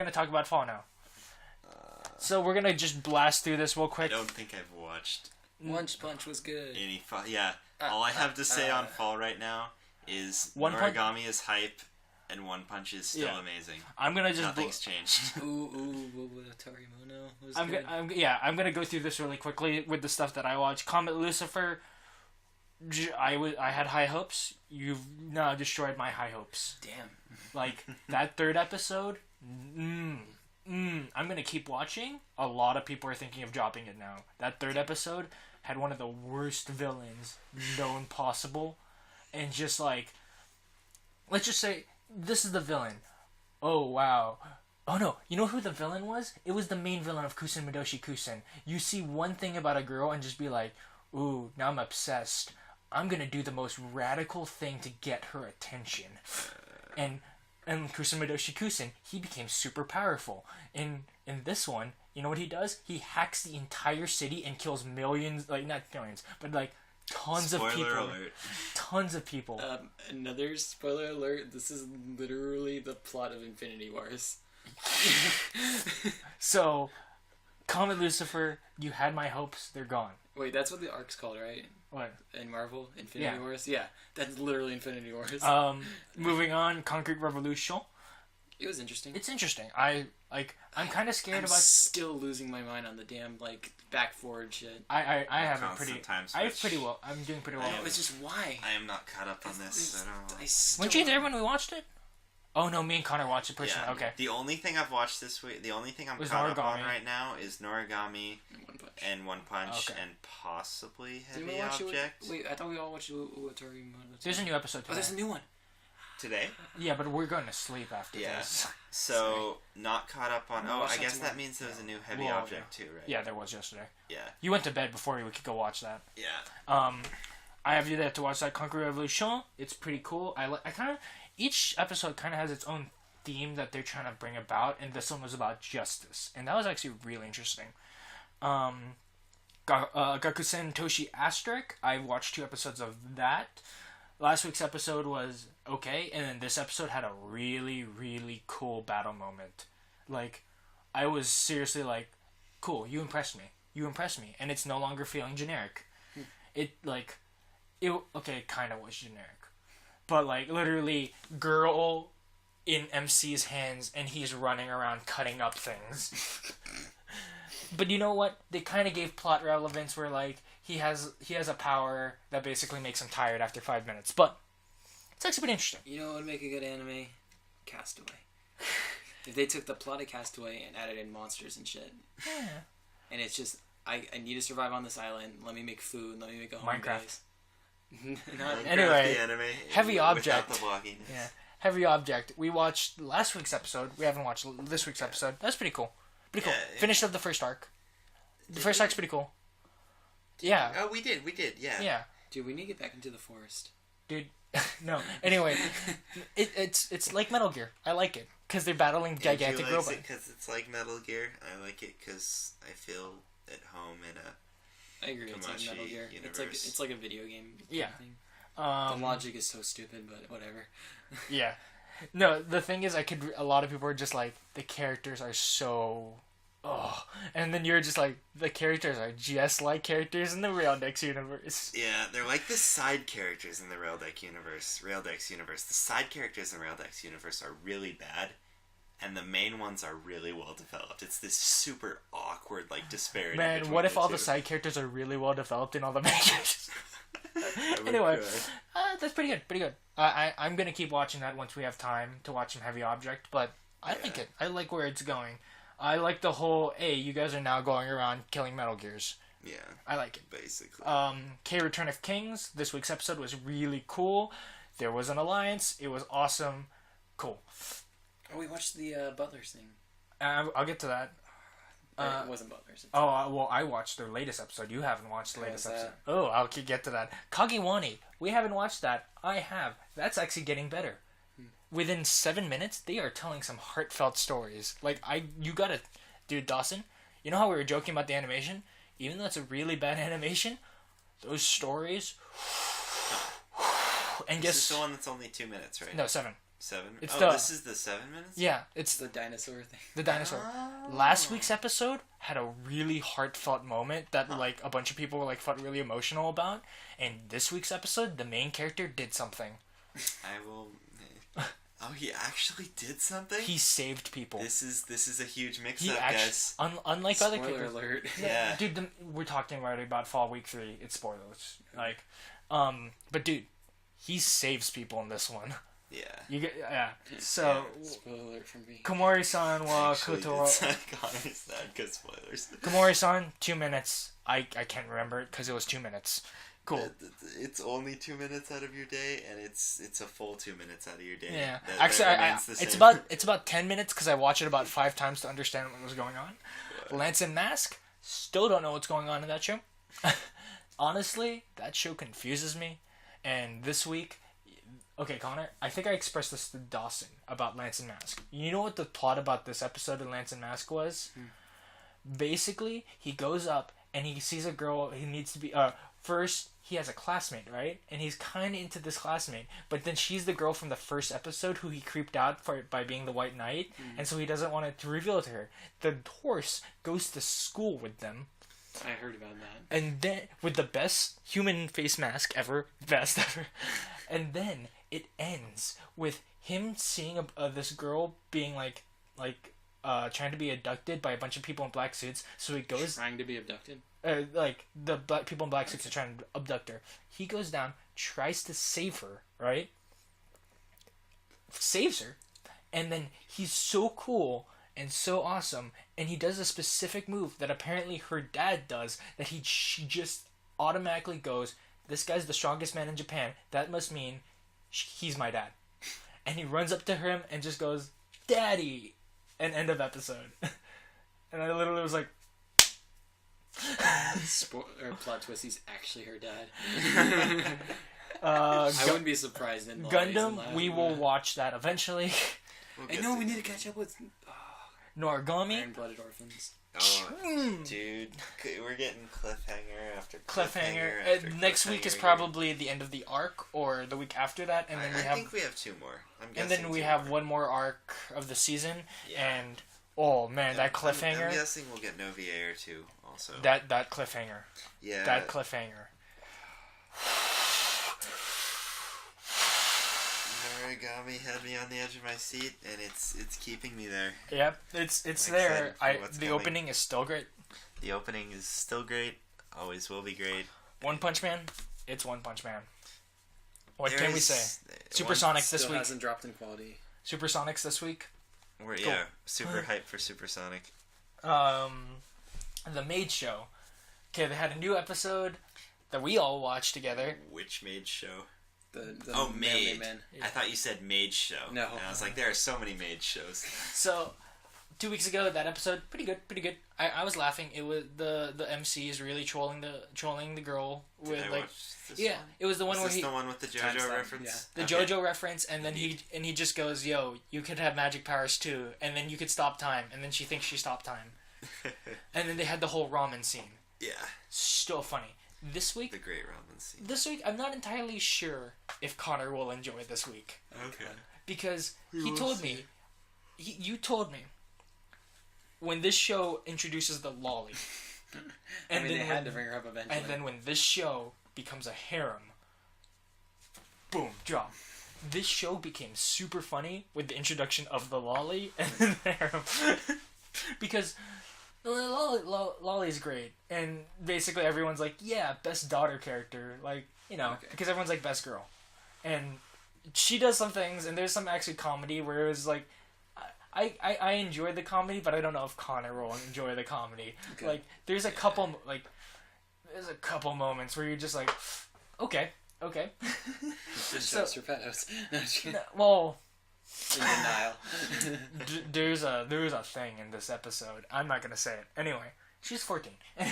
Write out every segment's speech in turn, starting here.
We're going to talk about fall now. So we're going to just blast through this real quick. I don't think I've watched One Punch was good. any fall. Yeah, all I have to say on fall right now is Noragami is hype, and One Punch is still amazing. I'm gonna just nothing's changed. Utawarerumono was good. I'm gonna go through this really quickly with the stuff that I watched. Comet Lucifer. I had high hopes. You've now destroyed my high hopes. Damn. Like that third episode. I'm gonna keep watching. A lot of people are thinking of dropping it now. That third episode had one of the worst villains known possible, and just like, let's just say this is the villain. Oh wow. Oh no, you know who the villain was? It was the main villain of Kusen Midoshi Kusen. You see one thing about a girl and just be like, ooh, now I'm obsessed. I'm gonna do the most radical thing to get her attention. And Kusen Midoshi Kusen, he became super powerful. In this one, you know what he does? He hacks the entire city and kills millions, like not millions, but like tons of people. Alert. Tons of people. Another spoiler alert, this is literally the plot of Infinity Wars. So, Comet Lucifer, you had my hopes, they're gone. Wait, that's what the arc's called, right? What? In Marvel? Infinity Wars? Yeah, that's literally Infinity Wars. Moving on, Concrete Revolution. It was interesting. It's interesting. I'm kind of scared I'm about. Still losing my mind on the damn back forward shit. I have a pretty. I'm doing pretty well. It's just why. I am not caught up on this at all. Weren't you there when we watched it? Oh no, me and Connor watched it personally. Yeah, okay. The only thing I've watched this week, the only thing I'm caught up on right now is Noragami and One Punch and possibly Heavy Object. Wait, I thought we all watched Utawarerumono. There's a new episode today. Oh, there's a new one. Today? Yeah, but we're going to sleep after this. So, not caught up on... Oh, I guess that means there was a new Heavy Object too, right? Yeah, there was yesterday. Yeah. You went to bed before we could go watch that. Yeah. I have you there to watch that Concrete Revolution. It's pretty cool. I kind of... Each episode kind of has its own theme that they're trying to bring about, and this one was about justice. And that was actually really interesting. Gakusen Toshi Asterisk. I watched 2 episodes of that. Last week's episode was okay, and then this episode had a really, really cool battle moment. Like, I was seriously like, cool, you impressed me. And it's no longer feeling generic. It kind of was generic. But, like, literally, girl in MC's hands, and he's running around cutting up things. But you know what? They kind of gave plot relevance where, like, he has a power that basically makes him tired after 5 minutes. But it's actually pretty interesting. You know what would make a good anime? Castaway. If they took the plot of Castaway and added in monsters and shit. Yeah. And it's just, I need to survive on this island. Let me make food. Let me make a home Minecraft. base. Anyway, the anime Heavy Object. The blogging. Yeah, Heavy Object. We watched last week's episode. We haven't watched this week's episode. That's pretty cool. Pretty cool. Finished up the first arc. The first arc's pretty cool. Yeah. Oh, we did. Yeah. Yeah. Dude, we need to get back into the forest. Dude, no. Anyway, it's like Metal Gear. I like it because they're battling gigantic robots. Because it's like Metal Gear. I like it because I feel at home in a. I agree. It's like Metal Gear. Universe. It's like a video game. Yeah. Thing. The logic is so stupid, but whatever. Yeah. No, the thing is, a lot of people are just like, the characters are so, and then you're just like, the characters are just like characters in the Raildex universe. Yeah, they're like the side characters in the Raildex universe. The side characters in Raildex universe are really bad, and the main ones are really well developed. It's this super awkward, like, disparity. Man, what if all the side characters are really well developed and all the main characters? Anyway, that's pretty good. I'm gonna keep watching that once we have time to watch some Heavy Object, but I like it. I like where it's going. I like the whole, hey, you guys are now going around killing Metal Gears. Yeah. I like it. Basically. K Return of Kings, this week's episode was really cool. There was an alliance. It was awesome. Cool. Oh, we watched the Butlers thing. I'll get to that. It wasn't Butlers. Well, I watched their latest episode. You haven't watched the latest episode. Oh, I'll get to that. Kagewani. We haven't watched that. I have. That's actually getting better. Within 7 minutes, they are telling some heartfelt stories. Like, you gotta... Dude, Dawson, you know how we were joking about the animation? Even though it's a really bad animation, those stories... And this is the one that's only 2 minutes, right? No, 7. 7? It's this is the 7 minutes? Yeah, it's It's the dinosaur thing. the dinosaur. Last week's episode had a really heartfelt moment that like a bunch of people like felt really emotional about, and this week's episode, the main character did something. I will. Oh, he actually did something. He saved people. This is a huge He mix-up, actually, guys. unlike other Spoiler characters. alert. Yeah. Dude, we're talking already about Fall Week 3. It's spoilers. Like, but dude, he saves people in this one. Yeah. You get So Spoiler alert from me. Komori-san wa Actually, Connor's not good spoilers. Komori-san, 2 minutes. I can't remember it because it was 2 minutes. Cool. It's only 2 minutes out of your day, and it's a full 2 minutes out of your day. Yeah, That actually, remains the it's same. about 10 minutes because I watched it about 5 times to understand what was going on. Lance and Mask, still don't know what's going on in that show. Honestly, that show confuses me. And this week, okay, Connor, I think I expressed this to Dawson about Lance and Mask. You know what the plot about this episode of Lance and Mask was? Basically, he goes up and he sees a girl he needs to be. First, he has a classmate, right? And he's kind of into this classmate. But then she's the girl from the first episode who he creeped out by being the White Knight. And so he doesn't want it to reveal it to her. The horse goes to school with them. I heard about that. And then, with the best human face mask ever. Best ever. And then, it ends with him seeing this girl being trying to be abducted by a bunch of people in black suits. So he goes... Trying to be abducted? The black people in black suits are trying to abduct her. He goes down, tries to save her, right? Saves her. And then he's so cool and so awesome, and he does a specific move that apparently her dad does, that she just automatically goes, this guy's the strongest man in Japan. That must mean he's my dad. And he runs up to him and just goes, Daddy! And end of episode. And I literally was like, Plot twist, he's actually her dad. I I wouldn't be surprised in Gundam, we will watch that eventually. I know we need to catch up with Noragami. Iron-Blooded Orphans. Oh, dude, we're getting cliffhanger after Cliffhanger. Next week is probably the end of the arc, or the week after that, and then I think we have 2 more. And then we have one more arc of the season, and oh man, that cliffhanger. I'm guessing we'll get no VA or 2 also. That cliffhanger. Yeah. That cliffhanger. Noragami had me on the edge of my seat, and it's keeping me there. Yep, it's I'm there. excited for The what's opening is still great. The opening is still great. Always will be great. One Punch Man. It's One Punch Man. What can we say? Supersonics this Still week. hasn't dropped in quality. Supersonics this week. We're Cool. super hyped for Supersonic. The Maid Show. Okay, they had a new episode that we all watched together. Which Maid show? The Maid. Man. I thought you said Maid Show. No. And I was like, there are so many Maid shows. So, 2 weeks ago, that episode, pretty good. I was laughing. It was the MC is really trolling the girl with Did I like watch this yeah. one? It was the one Is where this he the one with the Timestamp, JoJo reference? the Okay. JoJo reference, and then he just goes, "Yo, you could have magic powers too," and then you could stop time, and then she thinks she stopped time, and then they had the whole ramen scene. Yeah. Still funny. This week, The great ramen scene. I'm not entirely sure if Connor will enjoy this week Okay. because We will told see. me, you told me when this show introduces the lolly, and they then had to bring her up eventually. and then when this show becomes a harem, boom, drop. This show became super funny with the introduction of the lolly and the harem. Because Lolly's great, and basically everyone's like, yeah, best daughter character, like, you know, Okay. because everyone's like best girl. And she does some things, and there's some actually comedy where it was like, I enjoy the comedy, but I don't know if Connor will enjoy the comedy. Okay. Like, there's a couple moments where you're just like, okay. Just So- shows her pedos. No, she- No, well, in denial. there's a thing in this episode. I'm not gonna say it. Anyway, she's 14. I'm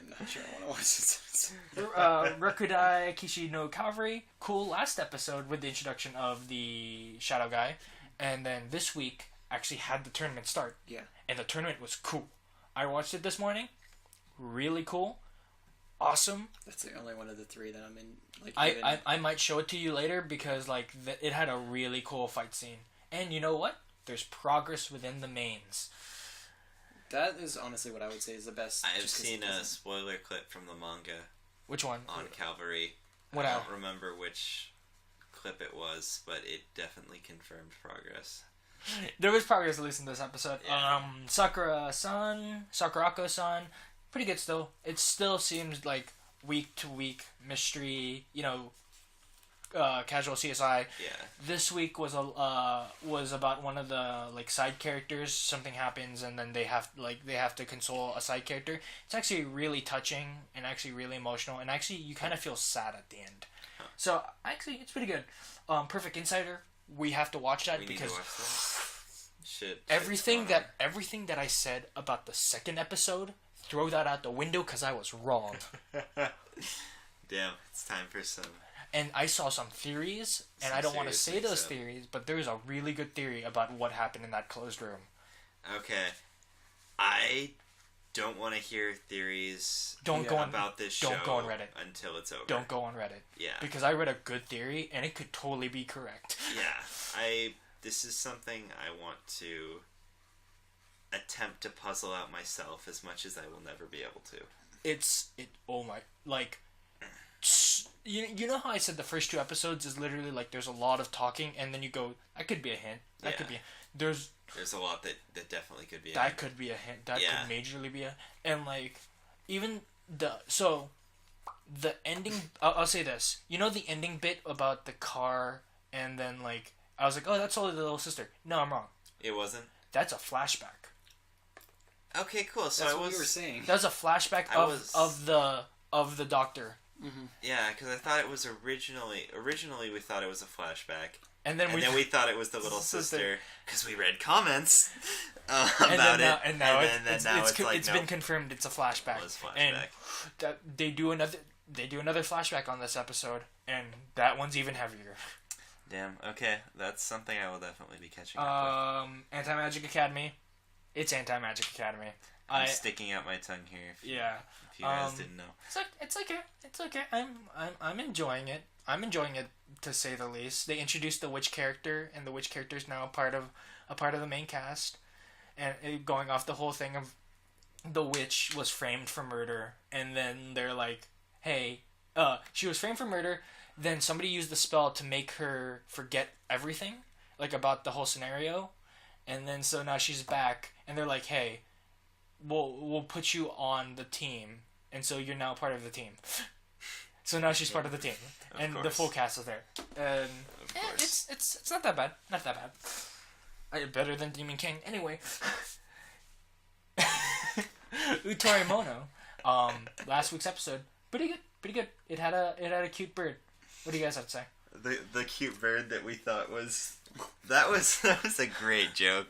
not sure I want to watch this. Rakudai Kishi no Cavalry. Cool last episode with the introduction of the Shadow Guy. And then this week actually had the tournament start. Yeah. And the tournament was cool. I watched it this morning. Really cool. awesome. That's the only one of the three that I'm in. Like, I might show it to you later because like it had a really cool fight scene. And you know what? There's progress within the mains. That is honestly what I would say is the best. I've seen a spoiler clip from the manga. Which one? On Cavalry. I don't remember which clip it was, but it definitely confirmed progress. There was progress at least in this episode. Yeah. Sakurako-san, pretty good still. It still seems like week to week mystery, casual CSI. Yeah. This week was about one of the like side characters. Something happens and then they have to console a side character. It's actually really touching and actually really emotional, and actually you kind of feel sad at the end. Huh. So actually it's pretty good. Perfect Insider. We have to watch that because everything that I said about the second episode, throw that out the window because I was wrong. Damn, it's time for some. And I saw some theories, and I don't want to say those theories, but there's a really good theory about what happened in that closed room. Okay. I don't want to hear theories about this show. Don't go on Reddit until it's over. Don't go on Reddit. Yeah. Because I read a good theory, and it could totally be correct. Yeah. This is something I want to attempt to puzzle out myself as much as I will never be able to. You know how I said the first 2 episodes is literally like there's a lot of talking, and then you go, that could be a hint. That could be. There's a lot that definitely could be. That could be a hint. That could majorly be and like even the ending. I'll say this. You know the ending bit about the car, and then like I was like, oh, that's only the little sister. No, I'm wrong. It wasn't. That's a flashback. Okay, cool. So that's what you were saying. That's a flashback of the doctor. Mm-hmm. Yeah, because I thought it was originally we thought it was a flashback, and then we thought it was the little sister because we read comments about it, and now it's been confirmed it's a flashback. It was flashback. And they do another flashback on this episode, and that one's even heavier. Damn. Okay, that's something I will definitely be catching up with. Anti-Magic Academy. It's Anti-Magic Academy. I'm sticking out my tongue here. If you guys didn't know. It's okay. I'm enjoying it. I'm enjoying it, to say the least. They introduced the witch character, and the witch character is now a part of the main cast, and going off the whole thing of the witch was framed for murder, and then they're like, hey, she was framed for murder. Then somebody used the spell to make her forget everything, like about the whole scenario, and then so now she's back, and they're like, hey, we'll put you on the team, and so you're now part of the team. So now she's part of the team, and the full cast is there. And it's not that bad. Not that bad. Better than Demon King. Anyway, Utawarerumono, last week's episode, pretty good. It had a cute bird. What do you guys have to say? The cute bird that we thought was that was a great joke.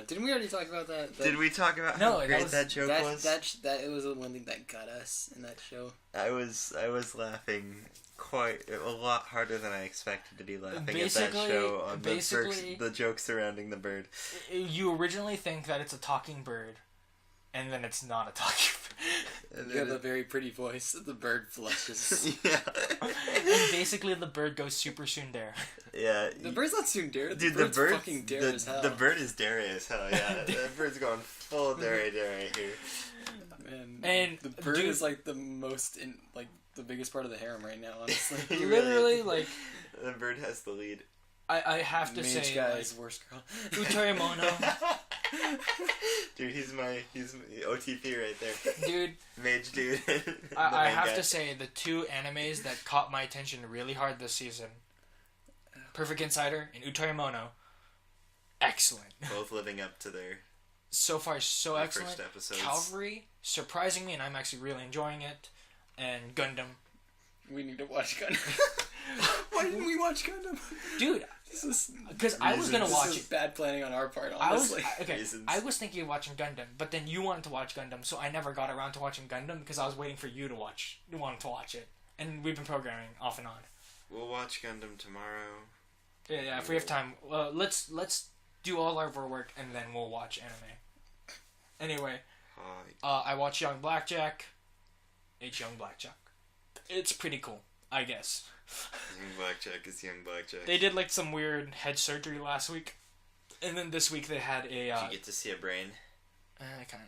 Didn't we already talk about that? Did we talk about how great that joke was? That it was the one thing that got us in that show. I was laughing quite a lot harder than I expected to be laughing at that show on the joke surrounding the bird. You originally think that it's a talking bird, and then it's not a talking bird. You have a very pretty voice. The bird flushes. Yeah. And basically the bird goes super tsundere. Yeah. The bird's not tsundere. Dude, the bird's fucking dare as hell. The bird is dare as hell, yeah. The bird's going full dare here. And the bird is like the the biggest part of the harem right now, honestly. Literally, like... The bird has the lead. I have to say, guy's worst girl. Utawarerumono. Dude, he's OTP right there. Dude. Mage dude. I have to say, the 2 animes that caught my attention really hard this season, Perfect Insider and Utawarerumono, excellent. Both living up to their... So far, so excellent. First episodes. Cavalry, surprising me, and I'm actually really enjoying it. And Gundam. We need to watch Gundam. Why didn't we watch Gundam? Dude, because I was going to watch it. Bad planning on our part, honestly. I was thinking of watching Gundam, but then you wanted to watch Gundam, so I never got around to watching Gundam because I was waiting for you to watch it. And we've been programming off and on. We'll watch Gundam tomorrow. Yeah, if we have time. Let's do all our work and then we'll watch anime. Anyway, I watched Young Blackjack. It's young Blackjack. It's pretty cool, I guess. Young Blackjack is young Blackjack. They did like some weird head surgery last week, and then this week they had a. Did you get to see a brain?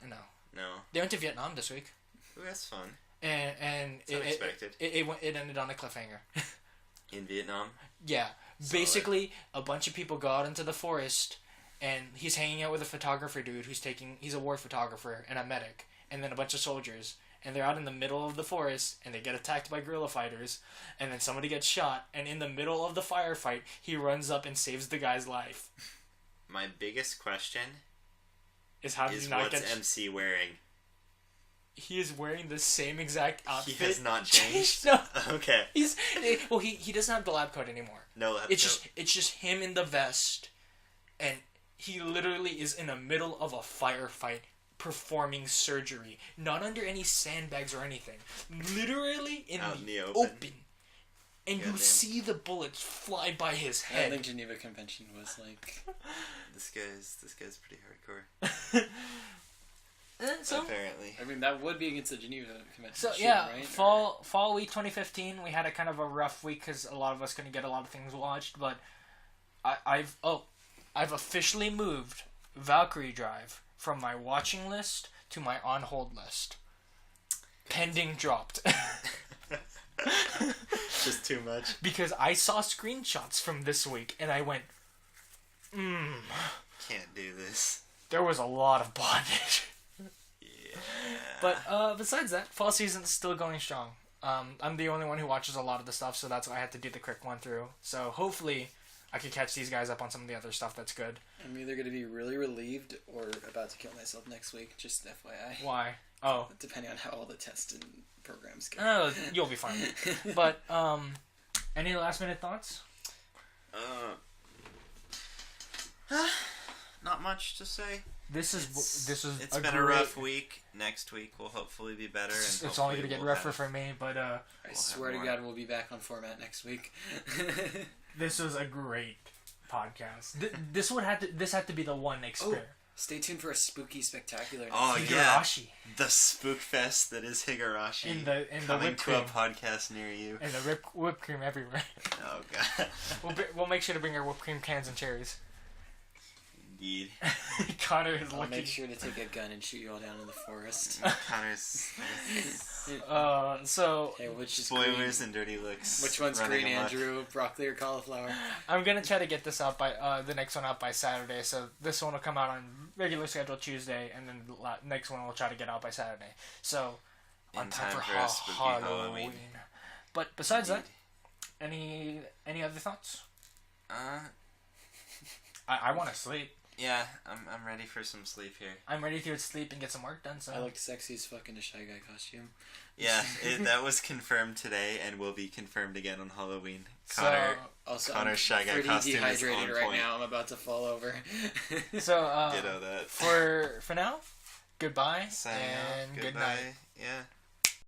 No. No. They went to Vietnam this week. Ooh, that's fun. And it's unexpected. It ended on a cliffhanger. In Vietnam? Yeah. Solid. Basically, a bunch of people go out into the forest, and he's hanging out with a photographer dude he's a war photographer and a medic, and then a bunch of soldiers, and they're out in the middle of the forest, and they get attacked by guerrilla fighters, and then somebody gets shot, and in the middle of the firefight, he runs up and saves the guy's life. My biggest question is how did you not what's get... MC wearing? He is wearing the same exact outfit. He has not changed? No. Okay. He doesn't have the lab coat anymore. No lab coat. It's just him in the vest, and he literally is in the middle of a firefight performing surgery. Not under any sandbags or anything. Literally in the open. And you see the bullets fly by his head. I think Geneva Convention was like... This guy's pretty hardcore. So, apparently. I mean, that would be against the Geneva Convention. So, right? Fall week 2015, we had a kind of a rough week because a lot of us couldn't get a lot of things watched, but I've officially moved Valkyrie Drive from my watching list to my on hold list. Pending dropped. Just too much. Because I saw screenshots from this week and I went, Can't do this. There was a lot of bondage. Yeah. But besides that, fall season's still going strong. I'm the only one who watches a lot of the stuff, so that's why I had to do the quick one through. So hopefully I could catch these guys up on some of the other stuff that's good. I'm either going to be really relieved or about to kill myself next week, just FYI. Why? Oh. Depending on how all the tests and programs go. Oh, you'll be fine. But, any last minute thoughts? Not much to say. This is It's been a rough week. Next week will hopefully be better. And it's only going to get rougher for me, but I swear to God we'll be back on format next week. This was a great podcast. This had to be the one experience. Oh, stay tuned for a spooky spectacular. Oh Higurashi. Yeah, the spook fest that is Higurashi. In the coming whipped to cream. a podcast near you. And the whipped cream everywhere. Oh God. We'll make sure to bring our whipped cream cans and cherries. Indeed. Connor is I'll looking. make sure to take a gun and shoot you all down in the forest. Connor's. So. Hey, which is spoilers green? and dirty looks. Which one's green, Andrew? Broccoli or cauliflower? I'm gonna try to get this out by the next one out by Saturday. So this one will come out on regular schedule Tuesday, and then the next one we'll try to get out by Saturday. So on time for Halloween. But besides that, any other thoughts? I want to sleep. Yeah, I'm ready for some sleep here. I'm ready to sleep and get some work done. So I look sexy as fuck in a Shy Guy costume. Yeah, that was confirmed today and will be confirmed again on Halloween. Connor's Shy Guy costume is dehydrated on right point. now. I'm about to fall over. So ditto that. For now, goodbye Signing and off. good night. Yeah.